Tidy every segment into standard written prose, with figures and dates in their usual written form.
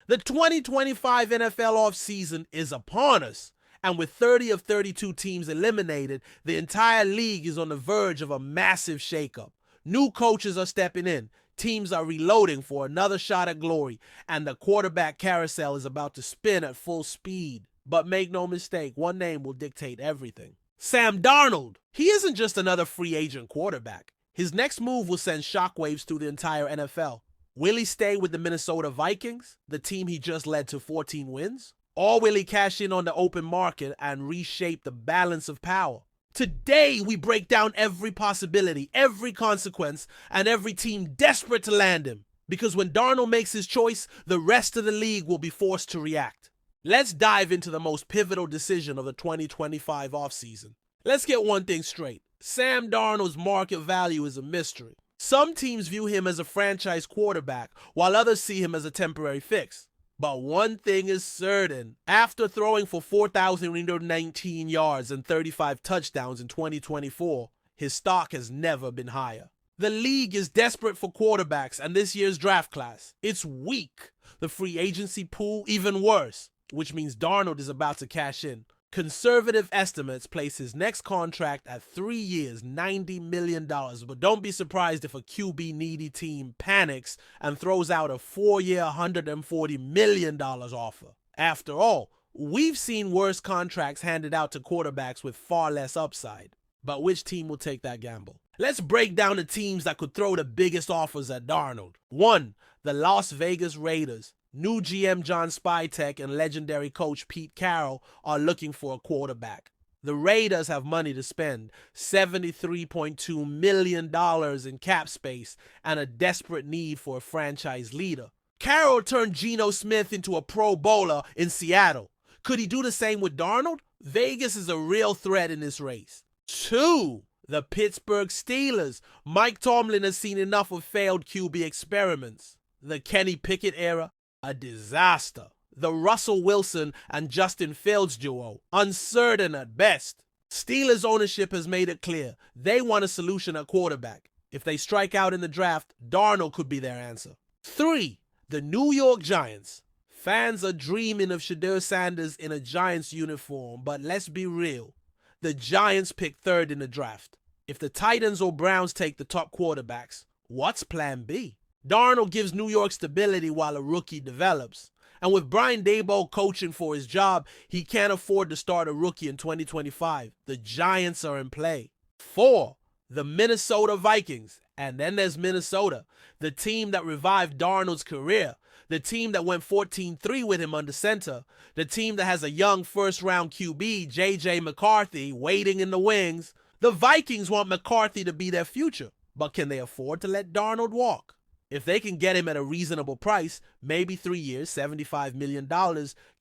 The 2025 NFL offseason is upon us, and with 30 of 32 teams eliminated, the entire league is on the verge of a massive shakeup. New coaches are stepping in, teams are reloading for another shot at glory, and the quarterback carousel is about to spin at full speed. But make no mistake, one name will dictate everything. Sam Darnold. He isn't just another free agent quarterback. His next move will send shockwaves through the entire NFL. Will he stay with the Minnesota Vikings, the team he just led to 14 wins? Or will he cash in on the open market and reshape the balance of power? Today, we break down every possibility, every consequence, and every team desperate to land him. Because when Darnold makes his choice, the rest of the league will be forced to react. Let's dive into the most pivotal decision of the 2025 offseason. Let's get one thing straight. Sam Darnold's market value is a mystery. Some teams view him as a franchise quarterback, while others see him as a temporary fix. But one thing is certain. After throwing for 4,319 yards and 35 touchdowns in 2024, his stock has never been higher. The league is desperate for quarterbacks, and this year's draft class, it's weak. The free agency pool, even worse, which means Darnold is about to cash in. Conservative estimates place his next contract at 3 years, $90 million, but don't be surprised if a QB-needy team panics and throws out a 4-year, $140 million offer. After all, we've seen worse contracts handed out to quarterbacks with far less upside. But which team will take that gamble? Let's break down the teams that could throw the biggest offers at Darnold. 1. The Las Vegas Raiders. New GM John Spytek and legendary coach Pete Carroll are looking for a quarterback. The Raiders have money to spend, $73.2 million in cap space, and a desperate need for a franchise leader. Carroll turned Geno Smith into a Pro Bowler in Seattle. Could he do the same with Darnold? Vegas is a real threat in this race. 2. The Pittsburgh Steelers. Mike Tomlin has seen enough of failed QB experiments. The Kenny Pickett era, a disaster. The Russell Wilson and Justin Fields duo, uncertain at best. Steelers ownership has made it clear they want a solution at quarterback. If they strike out in the draft, Darnold could be their answer. 3. The New York Giants. Fans are dreaming of Shedeur Sanders in a Giants uniform, but let's be real. The Giants picked 3rd in the draft. If the Titans or Browns take the top quarterbacks, what's plan B? Darnold gives New York stability while a rookie develops. And with Brian Daboll coaching for his job, he can't afford to start a rookie in 2025. The Giants are in play. 4. The Minnesota Vikings. And then there's Minnesota, the team that revived Darnold's career, the team that went 14-3 with him under center, the team that has a young first-round QB, J.J. McCarthy, waiting in the wings. The Vikings want McCarthy to be their future, but can they afford to let Darnold walk? If they can get him at a reasonable price, maybe 3 years, $75 million,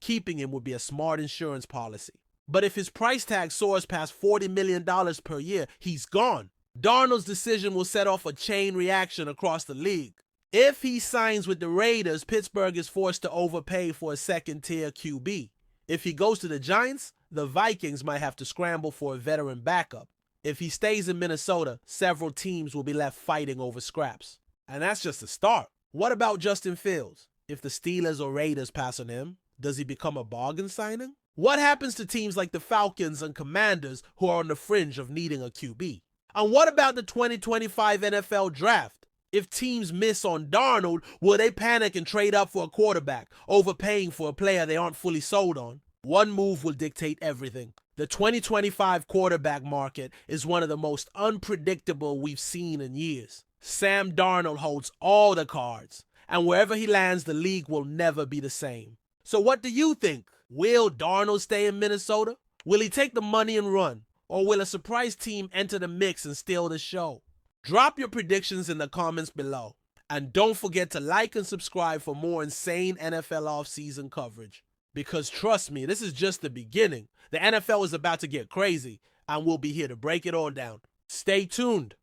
keeping him would be a smart insurance policy. But if his price tag soars past $40 million per year, he's gone. Darnold's decision will set off a chain reaction across the league. If he signs with the Raiders, Pittsburgh is forced to overpay for a second-tier QB. If he goes to the Giants, the Vikings might have to scramble for a veteran backup. If he stays in Minnesota, several teams will be left fighting over scraps. And that's just the start. What about Justin Fields? If the Steelers or Raiders pass on him, does he become a bargain signing? What happens to teams like the Falcons and Commanders who are on the fringe of needing a QB? And what about the 2025 NFL Draft? If teams miss on Darnold, will they panic and trade up for a quarterback, overpaying for a player they aren't fully sold on? One move will dictate everything. The 2025 quarterback market is one of the most unpredictable we've seen in years. Sam Darnold holds all the cards, and wherever he lands, the league will never be the same. So what do you think? Will Darnold stay in Minnesota? Will he take the money and run? Or will a surprise team enter the mix and steal the show? Drop your predictions in the comments below. And don't forget to like and subscribe for more insane NFL offseason coverage. Because trust me, this is just the beginning. The NFL is about to get crazy, and we'll be here to break it all down. Stay tuned.